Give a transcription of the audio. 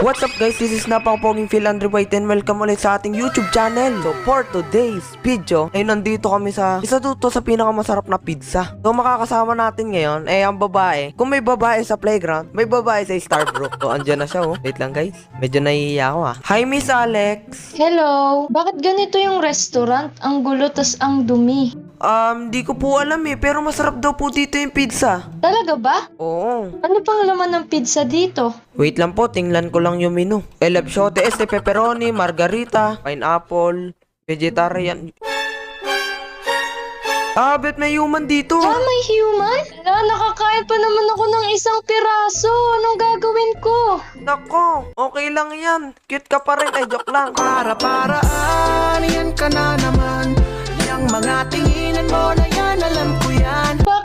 What's up guys, this is Napakapoging Phil Andre White and welcome ulit sa ating YouTube channel. So for today's video ay nandito kami sa isa dito sa pinakamasarap na pizza. So makakasama natin ngayon ay ang babae. Kung may babae sa playground, may babae sa Starbrook. So andyan na siya oh. Wait lang guys, medyo nahihiya ako ah. Hi Miss Alex. Hello, bakit ganito yung restaurant? Ang gulo tas ang dumi. Di ko po alam eh, pero masarap daw po dito yung pizza. Talaga ba? Oo. Ano pang laman ng pizza dito? Wait lang po, tingnan ko lang yung menu. Elapsyote, pepperoni, margarita, pineapple, vegetarian. Bet may human dito. May human? Nakakain pa naman ako ng isang piraso. Anong gagawin ko? Nako, okay lang yan. Cute ka pa rin, joke lang. Para-paraan, yan ka na naman. Yang mga tinginan mo na yan, alam ko yan.